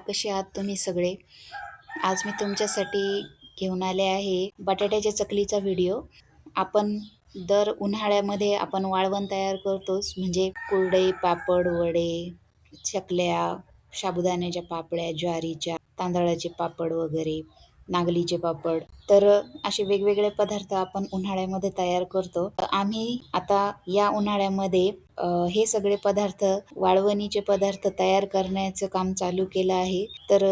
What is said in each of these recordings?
कसे आहात तुम्ही सगळे? आज मी तुमच्यासाठी घेऊन आले आहे बटाट्याच्या चकलीचा व्हिडिओ. आपण दर उन्हाळ्यामध्ये आपण वाळवण तयार करतोच, म्हणजे कुरडई, पापड, वडे, चकल्या, साबुदाण्याच्या पापड्या, ज्वारीच्या, तांदळाचे पापड वगैरे, नागलीचे पापड. तर असे वेगवेगळे पदार्थ आपण उन्हाळ्यामध्ये तयार करतो. आम्ही आता या उन्हाळ्यामध्ये हे सगळे पदार्थ, वाळवणीचे पदार्थ तयार करण्याचं काम चालू केलं आहे. तर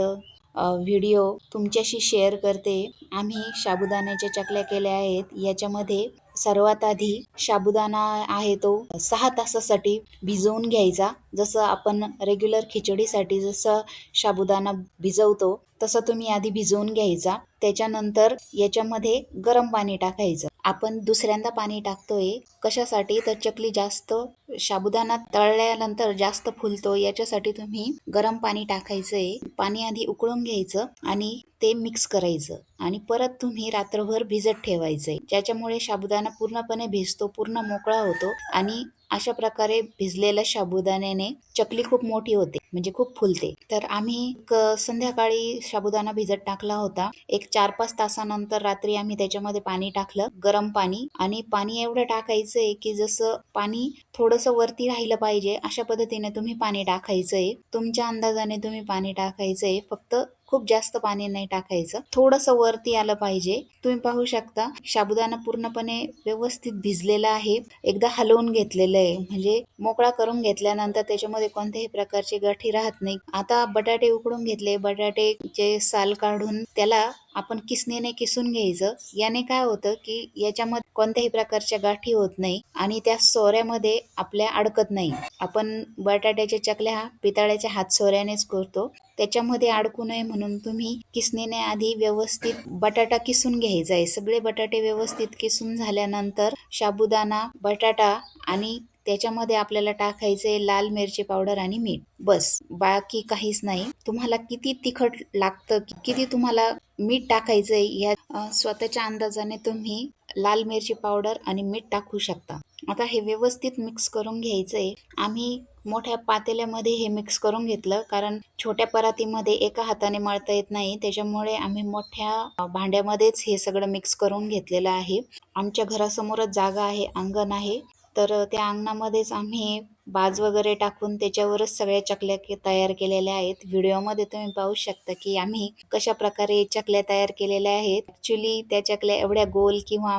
व्हिडिओ तुमच्याशी शेअर करते. आम्ही साबुदाण्याच्या चकल्या केल्या आहेत. याच्यामध्ये सर्वात आधी साबुदाणा आहे तो 6 तासासाठी भिजवून घ्यायचा. जसं आपण रेग्युलर खिचडीसाठी जसं साबुदाणा भिजवतो तसं तुम्ही आधी भिजवून घ्यायचा. त्याच्यानंतर याच्यामध्ये गरम पाणी टाकायचं. आपण दुसऱ्यांदा पाणी टाकतोय कशासाठी? तर चकली जास्त साबुदाणा तळल्यानंतर जास्त फुलतो, याच्यासाठी तुम्ही गरम पाणी टाकायचंय. पाणी आधी उकळून घ्यायचं आणि ते मिक्स करायचं आणि परत तुम्ही रात्रभर भिजत ठेवायचंय, ज्याच्यामुळे साबुदाणा पूर्णपणे भिजतो, पूर्ण मोकळा होतो आणि अशा प्रकारे भिजलेल्या साबुदाण्याने चकली खूप मोठी होते, म्हणजे खूप फुलते. तर आम्ही संध्याकाळी साबुदाणा भिजत टाकला होता. एक 4-5 तासानंतर रात्री आम्ही त्याच्यामध्ये पाणी टाकलं, गरम पाणी. आणि पाणी एवढं टाकायचंय की जसं पाणी थोडंसं वरती राहिलं पाहिजे अशा पद्धतीने तुम्ही पाणी टाकायचंय. तुमच्या अंदाजाने तुम्ही पाणी टाकायचंय, फक्त खूप जास्त पाणी नाही टाकायचं, थोडंसं वरती आलं पाहिजे. तुम्ही पाहू शकता साबुदाणा पूर्णपणे व्यवस्थित भिजलेला आहे. एकदा हलवून घेतलेलं आहे, म्हणजे मोकळा करून घेतल्यानंतर त्याच्यामध्ये कोणत्याही प्रकारची गाठी राहत नाही. आता बटाटे उकडून घेतले, बटाटेचे साल काढून त्याला आपण किसणीने किसून घ्यायचं. याने काय होतं की याच्यामध्ये कोणत्याही प्रकारच्या गाठी होत नाही आणि त्या सोऱ्यामध्ये आपल्या अडकत नाही. आपण बटाट्याच्या चकल्या पितळाच्या हातसोऱ्यानेच करतो, त्याच्यामध्ये अडकू नये म्हणून तुम्ही किसणीने आधी व्यवस्थित बटाटा किसून घ्यायचा आहे. सगळे बटाटे व्यवस्थित किसून झाल्यानंतर साबुदाणा, बटाटा आणि त्याच्यामध्ये आपल्याला टाकायचे लाल मिरची पावडर आणि मीठ, बस, बाकी काहीच नाही. तुम्हाला किती तिखट लागतं, किती तुम्हाला मीठ टाकायचंय, या स्वतःच्या अंदाजाने तुम्ही लाल मिरची पावडर आणि मीठ टाकू शकता. आता हे व्यवस्थित मिक्स करून घ्यायचंय. आम्ही मोठ्या पातेल्यामध्ये हे मिक्स करून घेतलं, कारण छोट्या परातीमध्ये एका हाताने मळता येत नाही, त्याच्यामुळे आम्ही मोठ्या भांड्यामध्येच हे सगळं मिक्स करून घेतलेलं आहे. आमच्या घरासमोरच जागा आहे, अंगण आहे, तर त्या अंगणामध्येच आम्ही बाज वगैरे टाकून त्याच्यावरच सगळ्या चकल्या तयार केलेल्या आहेत. व्हिडिओमध्ये तुम्ही पाहू शकता की आम्ही कशा प्रकारे चकल्या तयार केलेल्या आहेत. ॲक्च्युली त्या चकल्या एवढ्या गोल किंवा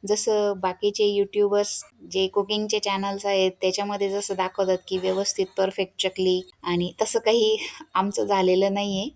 जसं बाकीचे यूट्यूबर्स जे कुकिंगचे चॅनल्स आहेत त्याच्यामध्ये जसं दाखवतात की व्यवस्थित परफेक्ट चकली, आणि तसं काही आमचं झालेलं नाही आहे.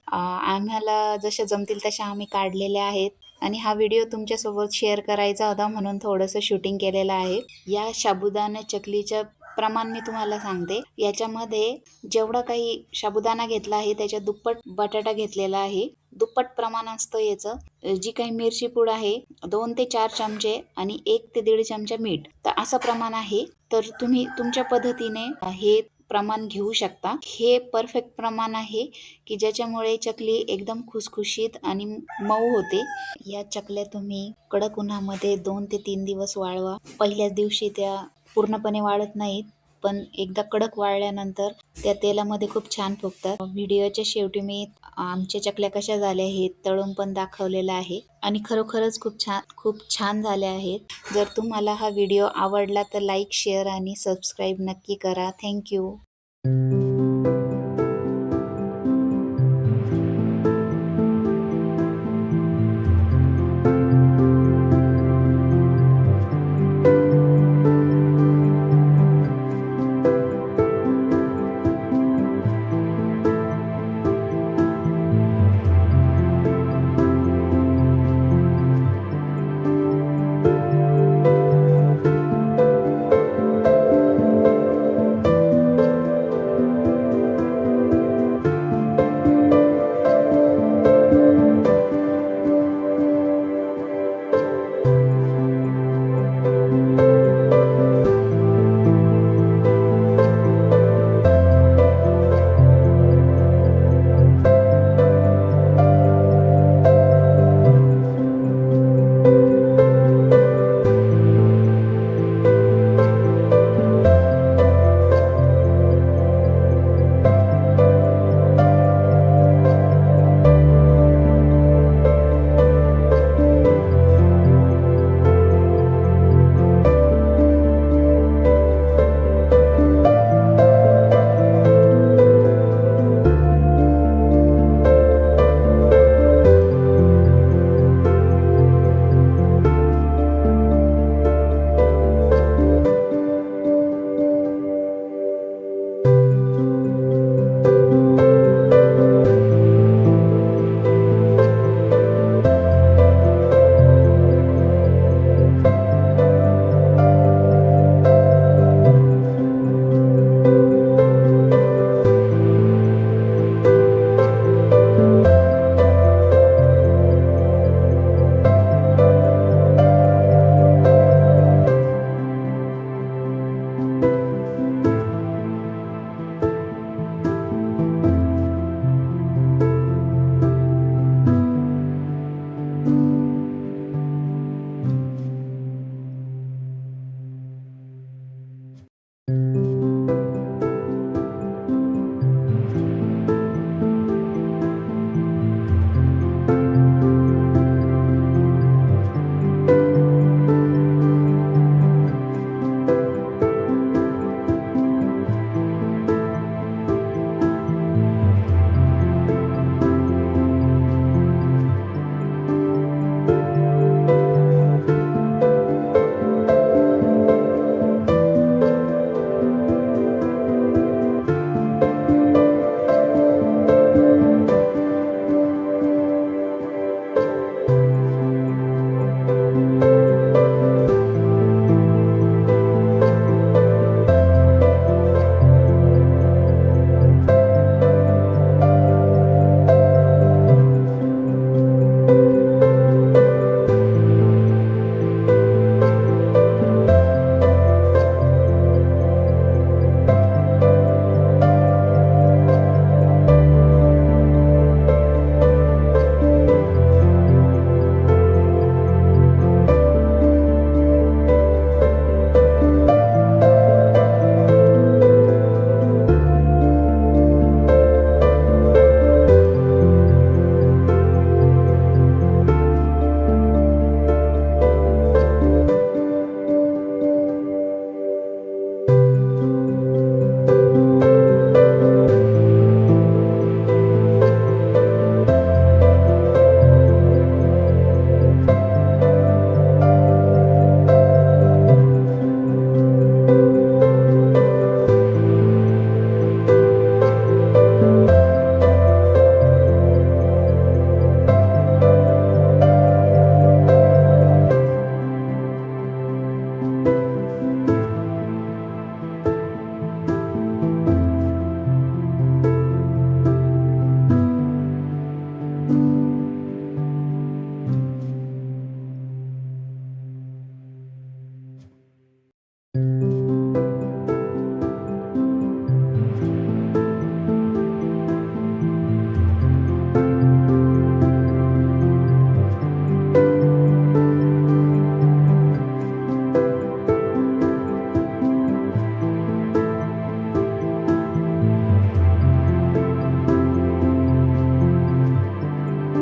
आम्हाला जशा जमतील तशा आम्ही काढलेल्या आहेत आणि हा व्हिडिओ तुमच्यासोबत शेअर करायचा होता म्हणून थोडंसं शूटिंग केलेलं आहे. या साबुदाणा चकलीचं प्रमाण मी तुम्हाला सांगते. याच्यामध्ये जेवढा काही साबुदाणा घेतला आहे त्याच्या दुप्पट बटाटा घेतलेला आहे. दुप्पट प्रमाण असतं याचं. जी काही मिरची पूड आहे 2 ते 4 चमचे आणि 1 ते 1.5 चमचा मीठ, तर असं प्रमाण आहे. तर तुम्ही तुमच्या पद्धतीने हे प्रमाण घेऊ शकता. हे परफेक्ट प्रमाण आहे की ज्याच्यामुळे चकली एकदम खुसखुशीत आणि मऊ होते. या चकल्या तुम्ही कडक उन्हामध्ये 2 ते 3 दिवस वाळवा. पहिल्याच दिवशी त्या पूर्णपणे वाळत नाहीत, पण एकदा कडक वाळल्यानंतर त्या तेलामध्ये खूप छान फुगतात. व्हिडिओच्या शेवटी मी आमच्या चकल्या कशा झाल्या हे तळून पण दाखवलेलं आहे आणि खरोखरच खूप छान झाल्या आहेत. जर तुम्हाला हा व्हिडिओ आवडला तर लाईक, शेअर आणि सबस्क्राईब नक्की करा. थँक्यू.